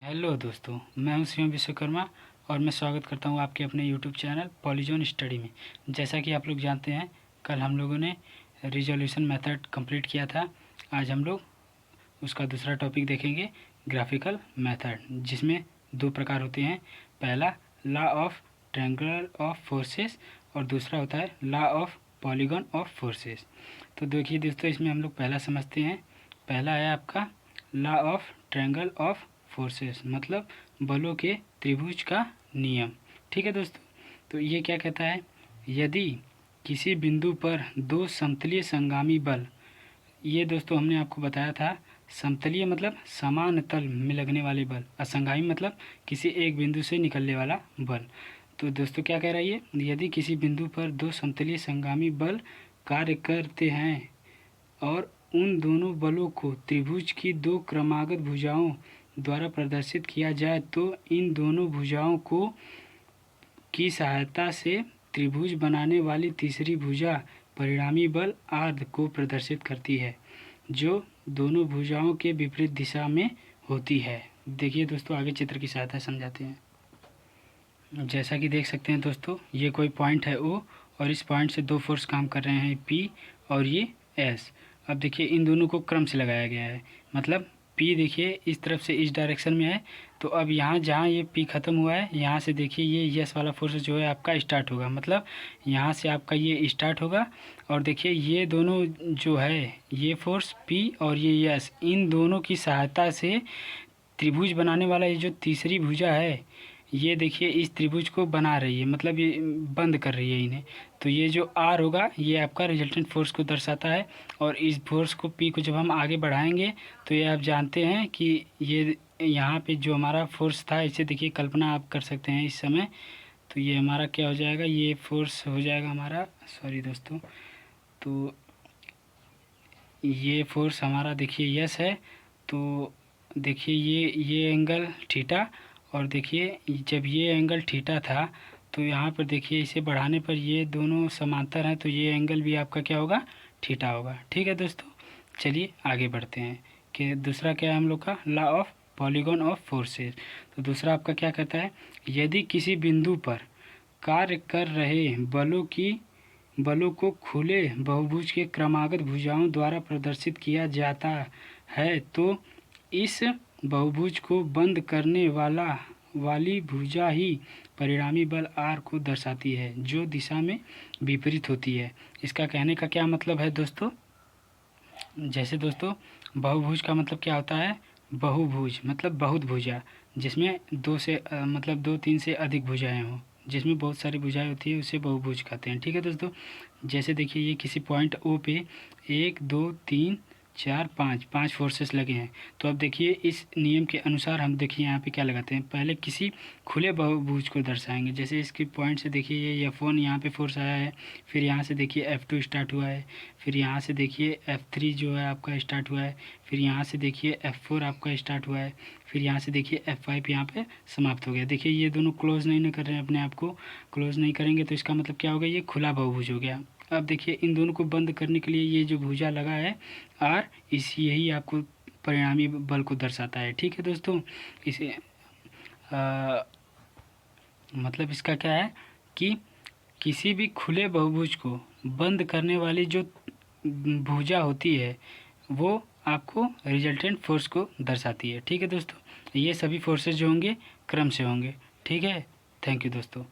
Hello दोस्तों, मैं हूं शिवम विश्वकर्मा और मैं स्वागत करता हूं आपके अपने यूट्यूब चैनल पॉलीजॉन स्टडी में। जैसा कि आप लोग जानते हैं, कल हम लोगों ने रिजोल्यूशन मेथड कंप्लीट किया था। आज हम लोग उसका दूसरा टॉपिक देखेंगे, ग्राफिकल मेथड, जिसमें दो प्रकार होते हैं। पहला law of triangle of forces और दूसरा होता है law of polygon of forces. तो देखिए दोस्तों, इसमें हम लोग पहला समझते हैं। पहला है आपका law of triangle of forces, मतलब बलों के त्रिभुज का नियम। ठीक है दोस्तों, तो ये क्या कहता है, यदि किसी बिंदु पर दो समतलीय संगामी बल, ये दोस्तों हमने आपको बताया था, समतलीय मतलब समान तल में लगने वाले बल, असंगामी मतलब किसी एक बिंदु से निकलने वाला बल। तो दोस्तों क्या कह रहा है ये, यदि किसी बिंदु पर दो समतलीय संगामी बल कार्य करते हैं और उन दोनों बलों को त्रिभुज की दो क्रमागत भुजाओं द्वारा प्रदर्शित किया जाए, तो इन दोनों भुजाओं को की सहायता से त्रिभुज बनाने वाली तीसरी भुजा परिणामी बल आर्ध को प्रदर्शित करती है, जो दोनों भुजाओं के विपरीत दिशा में होती है। देखिए दोस्तों, आगे चित्र की सहायता समझाते हैं। जैसा कि देख सकते हैं दोस्तों, ये कोई पॉइंट है O और इस पॉइंट से दो फोर्स काम कर रहे हैं, P और ये S। अब देखिए इन दोनों को क्रम से लगाया गया है, मतलब P देखिए इस तरफ से इस डायरेक्शन में है, तो अब यहाँ जहाँ ये P ख़त्म हुआ है, यहाँ से देखिए ये S वाला फोर्स जो है आपका स्टार्ट होगा, मतलब यहाँ से आपका ये स्टार्ट होगा। और देखिए ये दोनों जो है, ये फोर्स P और ये S, इन दोनों की सहायता से त्रिभुज बनाने वाला ये जो तीसरी भुजा है, ये देखिए इस त्रिभुज को बना रही है, मतलब ये बंद कर रही है इन्हें। तो ये जो R होगा, ये आपका रिजल्टेंट फोर्स को दर्शाता है। और इस फोर्स को P को जब हम आगे बढ़ाएंगे, तो ये आप जानते हैं कि ये यहाँ पे जो हमारा फोर्स था, इसे देखिए कल्पना आप कर सकते हैं इस समय। तो ये हमारा क्या हो जाएगा, ये फोर्स हो जाएगा हमारा, सॉरी दोस्तों, तो ये फोर्स हमारा देखिए यस है। तो देखिए ये एंगल थीटा, और देखिए जब ये एंगल थीटा था, तो यहाँ पर देखिए इसे बढ़ाने पर ये दोनों समांतर हैं, तो ये एंगल भी आपका क्या होगा, थीटा होगा। ठीक है दोस्तों, चलिए आगे बढ़ते हैं कि दूसरा क्या है हम लोग का, law of polygon of forces. तो दूसरा आपका क्या कहता है, यदि किसी बिंदु पर कार्य कर रहे बलों को खुले बहुभुज के क्रमागत भुजाओं द्वारा प्रदर्शित किया जाता है, तो इस बहुभुज को बंद करने वाली भुजा ही परिणामी बल R को दर्शाती है, जो दिशा में विपरीत होती है। इसका कहने का क्या मतलब है दोस्तों, जैसे दोस्तों बहुभुज का मतलब क्या होता है, बहुभुज मतलब बहुत भुजा, जिसमें मतलब दो तीन से अधिक भुजाएं हों, जिसमें बहुत सारी भुजाएं होती है, उसे बहुभुज कहते हैं। ठीक है दोस्तों, जैसे देखिए ये किसी पॉइंट O पे 1 2 3 4 5 फोर्सेस लगे हैं। तो अब देखिए इस नियम के अनुसार हम देखिए यहाँ पे क्या लगाते हैं, पहले किसी खुले बहुभुज को दर्शाएंगे। जैसे इसके पॉइंट से देखिए ये F1 यहाँ पे फोर्स आया है, फिर यहाँ से देखिए F2 स्टार्ट हुआ है, फिर यहाँ से देखिए F3 जो है आपका स्टार्ट हुआ है, फिर यहाँ से देखिए F4 आपका स्टार्ट हुआ है, फिर यहाँ से देखिए F5 यहाँ पे समाप्त हो गया। देखिए ये दोनों क्लोज नहीं कर रहे हैं, अपने आप को क्लोज नहीं करेंगे, तो इसका मतलब क्या होगा, ये खुला बहुभुज हो गया। अब देखिए इन दोनों को बंद करने के लिए ये जो भुजा लगा है R, यही आपको परिणामी बल को दर्शाता है। ठीक है दोस्तों, इसे मतलब इसका क्या है कि किसी भी खुले बहुभुज को बंद करने वाली जो भुजा होती है, वो आपको रिजल्टेंट फोर्स को दर्शाती है। ठीक है दोस्तों, ये सभी फोर्सेस जो होंगे क्रम से होंगे। ठीक है, थैंक यू दोस्तों।